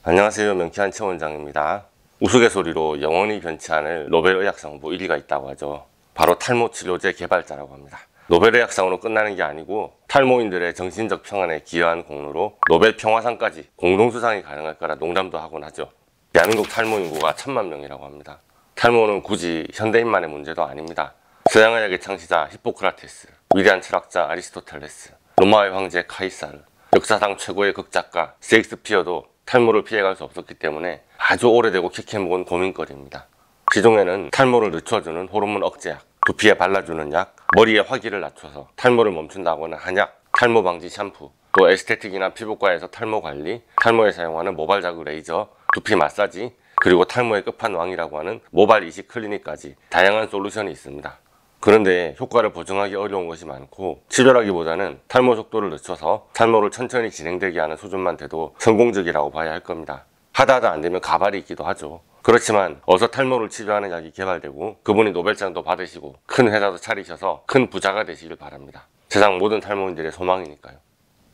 안녕하세요. 명쾌한 최 원장입니다. 우스갯소리로 영원히 변치 않을 노벨 의학상 후보 1위가 있다고 하죠. 바로 탈모 치료제 개발자라고 합니다. 노벨 의학상으로 끝나는 게 아니고 탈모인들의 정신적 평안에 기여한 공로로 노벨 평화상까지 공동수상이 가능할 거라 농담도 하곤 하죠. 대한민국 탈모 인구가 1000만 명이라고 합니다. 탈모는 굳이 현대인만의 문제도 아닙니다. 서양의학의 창시자 히포크라테스, 위대한 철학자 아리스토텔레스, 로마의 황제 카이사르, 역사상 최고의 극작가 셰익스피어도 탈모를 피해갈 수 없었기 때문에 아주 오래되고 캐캐묵은 고민거리입니다. 시중에는 탈모를 늦춰주는 호르몬 억제약, 두피에 발라주는 약, 머리의 화기를 낮춰서 탈모를 멈춘다고는 한약, 탈모 방지 샴푸, 또 에스테틱이나 피부과에서 탈모 관리, 탈모에 사용하는 모발 자극 레이저, 두피 마사지, 그리고 탈모의 끝판왕이라고 하는 모발 이식 클리닉까지 다양한 솔루션이 있습니다. 그런데 효과를 보증하기 어려운 것이 많고 치료라기보다는 탈모 속도를 늦춰서 탈모를 천천히 진행되게 하는 수준만 돼도 성공적이라고 봐야 할 겁니다. 하다 안 되면 가발이 있기도 하죠. 그렇지만 어서 탈모를 치료하는 약이 개발되고 그분이 노벨상도 받으시고 큰 회사도 차리셔서 큰 부자가 되시길 바랍니다. 세상 모든 탈모인들의 소망이니까요.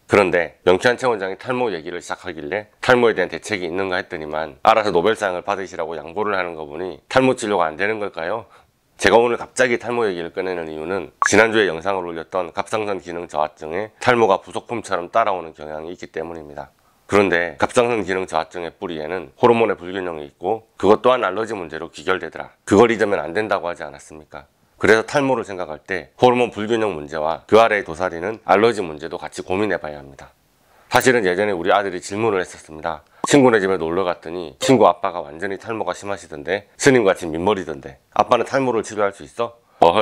그런데 명쾌한 최 원장이 탈모 얘기를 시작하길래 탈모에 대한 대책이 있는가 했더니만 알아서 노벨상을 받으시라고 양보를 하는 거 보니 탈모 치료가 안 되는 걸까요? 제가 오늘 갑자기 탈모 얘기를 꺼내는 이유는 지난주에 영상을 올렸던 갑상선 기능 저하증에 탈모가 부속품처럼 따라오는 경향이 있기 때문입니다. 그런데 갑상선 기능 저하증의 뿌리에는 호르몬의 불균형이 있고 그것 또한 알러지 문제로 귀결되더라. 그걸 잊으면 안 된다고 하지 않았습니까? 그래서 탈모를 생각할 때 호르몬 불균형 문제와 그 아래에 도사리는 알러지 문제도 같이 고민해 봐야 합니다. 사실은 예전에 우리 아들이 질문을 했었습니다. 친구네 집에 놀러 갔더니 친구 아빠가 완전히 탈모가 심하시던데 스님같이 민머리던데 아빠는 탈모를 치료할 수 있어?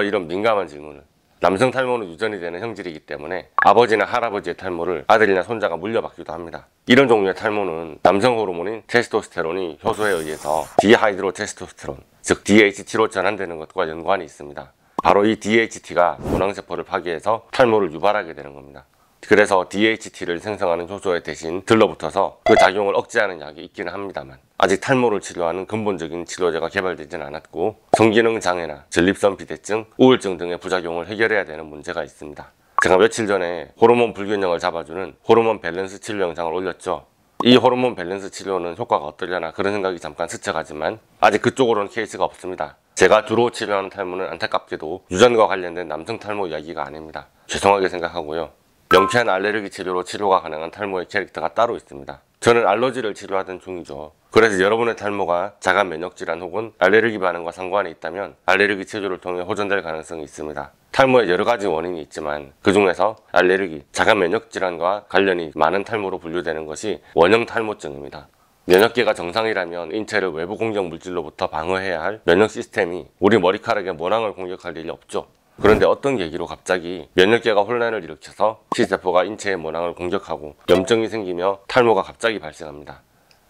이런 민감한 질문을. 남성 탈모는 유전이 되는 형질이기 때문에 아버지나 할아버지의 탈모를 아들이나 손자가 물려받기도 합니다. 이런 종류의 탈모는 남성 호르몬인 테스토스테론이 효소에 의해서 디하이드로 테스토스테론, 즉 DHT로 전환되는 것과 연관이 있습니다. 바로 이 DHT가 모낭세포를 파괴해서 탈모를 유발하게 되는 겁니다. 그래서 DHT를 생성하는 효소에 대신 들러붙어서 그 작용을 억제하는 약이 있기는 합니다만 아직 탈모를 치료하는 근본적인 치료제가 개발되진 않았고 성기능 장애나 전립선 비대증, 우울증 등의 부작용을 해결해야 되는 문제가 있습니다. 제가 며칠 전에 호르몬 불균형을 잡아주는 호르몬 밸런스 치료 영상을 올렸죠. 이 호르몬 밸런스 치료는 효과가 어떠려나 그런 생각이 잠깐 스쳐가지만 아직 그쪽으로는 케이스가 없습니다. 제가 주로 치료하는 탈모는 안타깝게도 유전과 관련된 남성 탈모 이야기가 아닙니다. 죄송하게 생각하고요. 명쾌한 알레르기 치료로 치료가 가능한 탈모의 캐릭터가 따로 있습니다. 저는 알러지를 치료하던 중이죠. 그래서 여러분의 탈모가 자가 면역질환 혹은 알레르기 반응과 상관이 있다면 알레르기 치료를 통해 호전될 가능성이 있습니다. 탈모에 여러 가지 원인이 있지만 그 중에서 알레르기, 자가 면역질환과 관련이 많은 탈모로 분류되는 것이 원형 탈모증입니다. 면역계가 정상이라면 인체를 외부 공격 물질로부터 방어해야 할 면역 시스템이 우리 머리카락의 모낭을 공격할 일이 없죠. 그런데 어떤 계기로 갑자기 면역계가 혼란을 일으켜서 T세포가 인체의 모낭을 공격하고 염증이 생기며 탈모가 갑자기 발생합니다.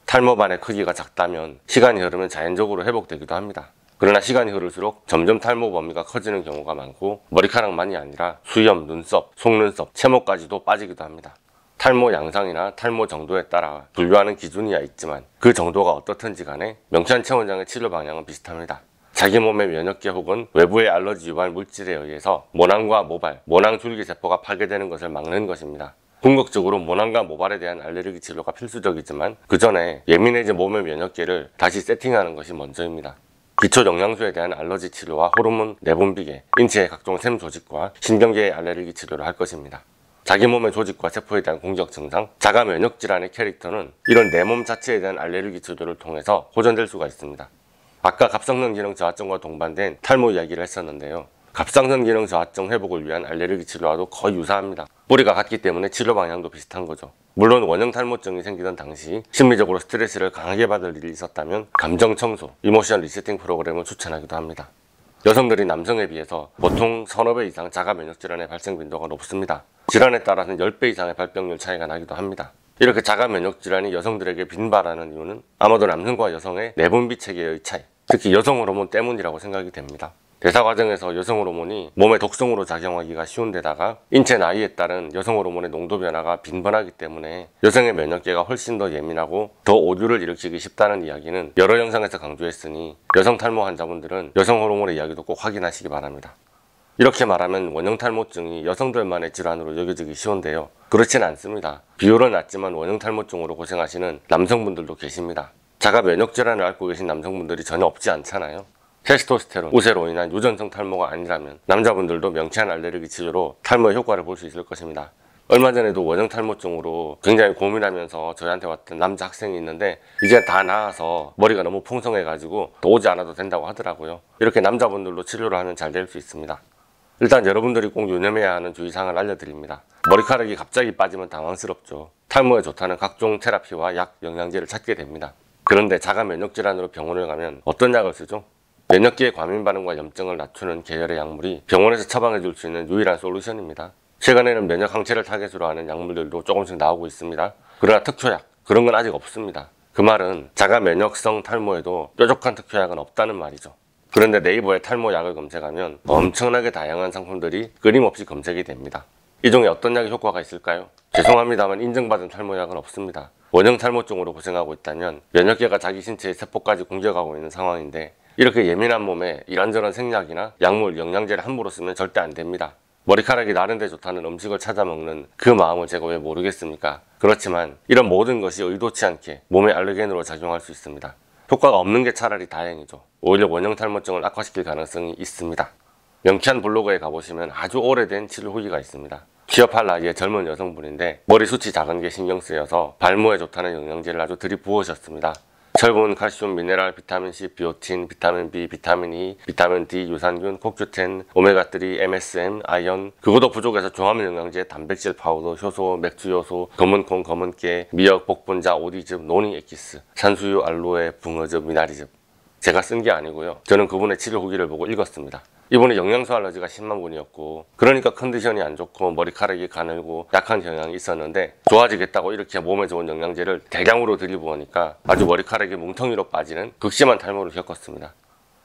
탈모반의 크기가 작다면 시간이 흐르면 자연적으로 회복되기도 합니다. 그러나 시간이 흐를수록 점점 탈모 범위가 커지는 경우가 많고 머리카락만이 아니라 수염, 눈썹, 속눈썹, 채모까지도 빠지기도 합니다. 탈모 양상이나 탈모 정도에 따라 분류하는 기준이야 있지만 그 정도가 어떻든지 간에 명쾌한 최 원장의 치료 방향은 비슷합니다. 자기 몸의 면역계 혹은 외부의 알러지 유발 물질에 의해서 모낭과 모발, 모낭 줄기세포가 파괴되는 것을 막는 것입니다. 궁극적으로 모낭과 모발에 대한 알레르기 치료가 필수적이지만 그 전에 예민해진 몸의 면역계를 다시 세팅하는 것이 먼저입니다. 기초 영양소에 대한 알러지 치료와 호르몬 내분비계, 인체의 각종 샘 조직과 신경계의 알레르기 치료를 할 것입니다. 자기 몸의 조직과 세포에 대한 공격 증상, 자가 면역 질환의 캐릭터는 이런 내 몸 자체에 대한 알레르기 치료를 통해서 호전될 수가 있습니다. 아까 갑상선 기능 저하증과 동반된 탈모 이야기를 했었는데요. 갑상선 기능 저하증 회복을 위한 알레르기 치료와도 거의 유사합니다. 뿌리가 같기 때문에 치료 방향도 비슷한 거죠. 물론 원형 탈모증이 생기던 당시 심리적으로 스트레스를 강하게 받을 일이 있었다면 감정 청소, 이모션 리세팅 프로그램을 추천하기도 합니다. 여성들이 남성에 비해서 보통 서너 배 이상 자가 면역 질환의 발생 빈도가 높습니다. 질환에 따라서는 10배 이상의 발병률 차이가 나기도 합니다. 이렇게 자가 면역 질환이 여성들에게 빈발하는 이유는 아마도 남성과 여성의 내분비 체계의 차이, 특히 여성 호르몬 때문이라고 생각이 됩니다. 대사 과정에서 여성 호르몬이 몸의 독성으로 작용하기가 쉬운 데다가 인체 나이에 따른 여성 호르몬의 농도 변화가 빈번하기 때문에 여성의 면역계가 훨씬 더 예민하고 더 오류를 일으키기 쉽다는 이야기는 여러 영상에서 강조했으니 여성 탈모 환자분들은 여성 호르몬의 이야기도 꼭 확인하시기 바랍니다. 이렇게 말하면 원형 탈모증이 여성들만의 질환으로 여겨지기 쉬운데요. 그렇진 않습니다. 비율은 낮지만 원형 탈모증으로 고생하시는 남성분들도 계십니다. 자가 면역 질환을 앓고 계신 남성분들이 전혀 없지 않잖아요. 테스토스테론, 우세로 인한 유전성 탈모가 아니라면 남자분들도 명쾌한 알레르기 치료로 탈모의 효과를 볼 수 있을 것입니다. 얼마 전에도 원형 탈모증으로 굉장히 고민하면서 저희한테 왔던 남자 학생이 있는데 이제 다 나아서 머리가 너무 풍성해가지고 더 오지 않아도 된다고 하더라고요. 이렇게 남자분들도 치료를 하면 잘 될 수 있습니다. 일단 여러분들이 꼭 유념해야 하는 주의사항을 알려드립니다. 머리카락이 갑자기 빠지면 당황스럽죠. 탈모에 좋다는 각종 테라피와 약, 영양제를 찾게 됩니다. 그런데 자가 면역 질환으로 병원을 가면 어떤 약을 쓰죠? 면역기의 과민 반응과 염증을 낮추는 계열의 약물이 병원에서 처방해 줄 수 있는 유일한 솔루션입니다. 최근에는 면역 항체를 타겟으로 하는 약물들도 조금씩 나오고 있습니다. 그러나 특효약, 그런 건 아직 없습니다. 그 말은 자가 면역성 탈모에도 뾰족한 특효약은 없다는 말이죠. 그런데 네이버에 탈모약을 검색하면 엄청나게 다양한 상품들이 끊임없이 검색이 됩니다. 이 중에 어떤 약이 효과가 있을까요? 죄송합니다만 인정받은 탈모약은 없습니다. 원형 탈모증으로 고생하고 있다면 면역계가 자기 신체의 세포까지 공격하고 있는 상황인데 이렇게 예민한 몸에 이런저런 생약이나 약물, 영양제를 함부로 쓰면 절대 안 됩니다. 머리카락이 나른데 좋다는 음식을 찾아 먹는 그 마음을 제가 왜 모르겠습니까? 그렇지만 이런 모든 것이 의도치 않게 몸의 알레르겐으로 작용할 수 있습니다. 효과가 없는 게 차라리 다행이죠. 오히려 원형 탈모증을 악화시킬 가능성이 있습니다. 명쾌한 블로그에 가보시면 아주 오래된 치료 후기가 있습니다. 취업할 나이의 젊은 여성분인데 머리숱이 작은 게 신경 쓰여서 발모에 좋다는 영양제를 아주 들이부으셨습니다. 철분, 칼슘, 미네랄, 비타민C, 비오틴, 비타민 B, 비타민 E, 비타민 D, 유산균, 코큐텐, 오메가3, MSM, 아연, 그것도 부족해서 종합영양제, 단백질 파우더, 효소, 맥주효소, 검은콩, 검은깨, 미역, 복분자, 오디즙, 노니 엑기스, 산수유, 알로에, 붕어즙, 미나리즙. 제가 쓴 게 아니고요. 저는 그분의 치료 후기를 보고 읽었습니다. 이분이 영양소 알러지가 심한 분이었고 그러니까 컨디션이 안 좋고 머리카락이 가늘고 약한 경향이 있었는데 좋아지겠다고 이렇게 몸에 좋은 영양제를 대량으로 들이부으니까 아주 머리카락이 뭉텅이로 빠지는 극심한 탈모를 겪었습니다.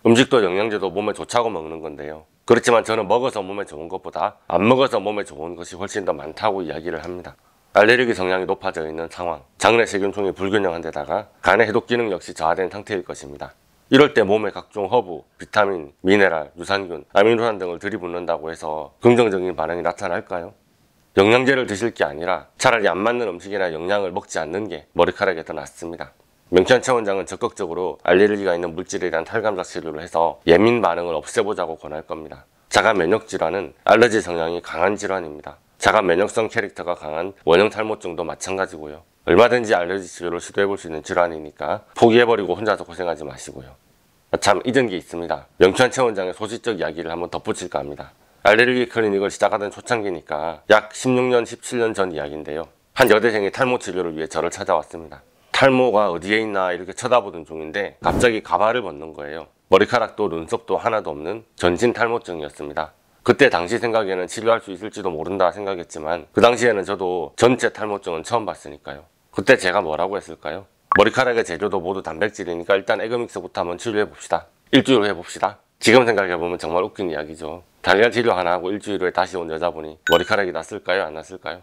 음식도 영양제도 몸에 좋자고 먹는 건데요. 그렇지만 저는 먹어서 몸에 좋은 것보다 안 먹어서 몸에 좋은 것이 훨씬 더 많다고 이야기를 합니다. 알레르기 성향이 높아져 있는 상황, 장내 세균총이 불균형한 데다가 간의 해독 기능 역시 저하된 상태일 것입니다. 이럴 때 몸에 각종 허브, 비타민, 미네랄, 유산균, 아미노산 등을 들이붓는다고 해서 긍정적인 반응이 나타날까요? 영양제를 드실 게 아니라 차라리 안 맞는 음식이나 영양을 먹지 않는 게 머리카락에 더 낫습니다. 명쾌한 최원장은 적극적으로 알레르기가 있는 물질에 대한 탈감작 치료를 해서 예민 반응을 없애보자고 권할 겁니다. 자가 면역 질환은 알러지 성향이 강한 질환입니다. 자가 면역성 캐릭터가 강한 원형 탈모증도 마찬가지고요. 얼마든지 알레르기 치료를 시도해볼 수 있는 질환이니까 포기해버리고 혼자서 고생하지 마시고요. 참 잊은 게 있습니다. 명쾌한 최원장의 소시적 이야기를 한번 덧붙일까 합니다. 알레르기 클리닉을 시작하던 초창기니까 약 16년, 17년 전 이야기인데요. 한 여대생이 탈모 치료를 위해 저를 찾아왔습니다. 탈모가 어디에 있나 이렇게 쳐다보던 중인데 갑자기 가발을 벗는 거예요. 머리카락도 눈썹도 하나도 없는 전신 탈모증이었습니다. 그때 당시 생각에는 치료할 수 있을지도 모른다 생각했지만 그 당시에는 저도 전체 탈모증은 처음 봤으니까요. 그때 제가 뭐라고 했을까요? 머리카락의 재료도 모두 단백질이니까 일단 에그믹스부터 한번 치료해봅시다. 일주일 해봅시다. 지금 생각해보면 정말 웃긴 이야기죠. 달걀 치료 하나 하고 일주일 후에 다시 온 여자분이 머리카락이 났을까요? 안 났을까요?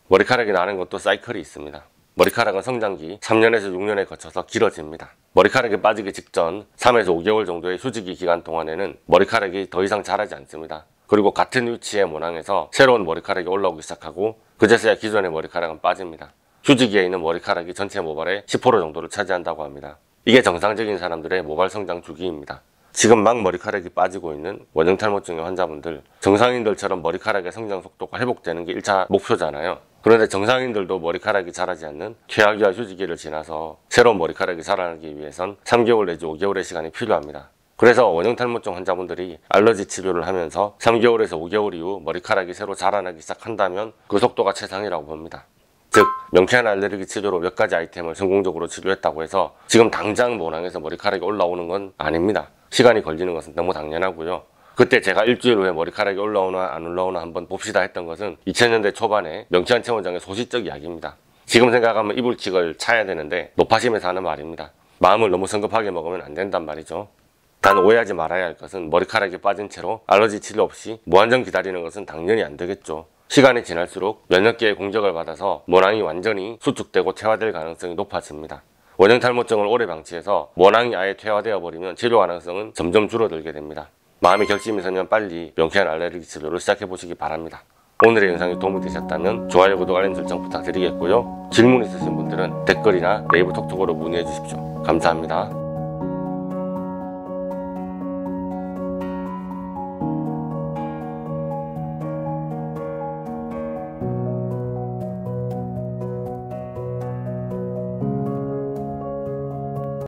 머리카락이 나는 것도 사이클이 있습니다. 머리카락은 성장기 3년에서 6년에 거쳐서 길어집니다. 머리카락이 빠지기 직전 3에서 5개월 정도의 휴지기 기간 동안에는 머리카락이 더 이상 자라지 않습니다. 그리고 같은 위치의 모낭에서 새로운 머리카락이 올라오기 시작하고 그제서야 기존의 머리카락은 빠집니다. 휴지기에 있는 머리카락이 전체 모발의 10% 정도를 차지한다고 합니다. 이게 정상적인 사람들의 모발 성장 주기입니다. 지금 막 머리카락이 빠지고 있는 원형 탈모증의 환자분들, 정상인들처럼 머리카락의 성장 속도가 회복되는 게 1차 목표잖아요. 그런데 정상인들도 머리카락이 자라지 않는 퇴화기와 휴지기를 지나서 새로운 머리카락이 자라나기 위해선 3개월 내지 5개월의 시간이 필요합니다. 그래서 원형 탈모증 환자분들이 알러지 치료를 하면서 3개월에서 5개월 이후 머리카락이 새로 자라나기 시작한다면 그 속도가 최상이라고 봅니다. 즉, 명쾌한 알레르기 치료로 몇 가지 아이템을 성공적으로 치료했다고 해서 지금 당장 모낭에서 머리카락이 올라오는 건 아닙니다. 시간이 걸리는 것은 너무 당연하고요. 그때 제가 일주일 후에 머리카락이 올라오나 안 올라오나 한번 봅시다 했던 것은 2000년대 초반에 명쾌한 최원장의 소시적 이야기입니다. 지금 생각하면 이불킥을 차야 되는데 노파심에서 하는 말입니다. 마음을 너무 성급하게 먹으면 안 된단 말이죠. 단 오해하지 말아야 할 것은 머리카락이 빠진 채로 알러지 치료 없이 무한정 기다리는 것은 당연히 안 되겠죠. 시간이 지날수록 면역계의 공격을 받아서 모낭이 완전히 수축되고 퇴화될 가능성이 높아집니다. 원형 탈모증을 오래 방치해서 모낭이 아예 퇴화되어 버리면 치료 가능성은 점점 줄어들게 됩니다. 마음의 결심이 서면 빨리 명쾌한 알레르기 치료를 시작해 보시기 바랍니다. 오늘의 영상이 도움이 되셨다면 좋아요, 구독, 알림 설정 부탁드리겠고요. 질문 있으신 분들은 댓글이나 네이버 톡톡으로 문의해 주십시오. 감사합니다.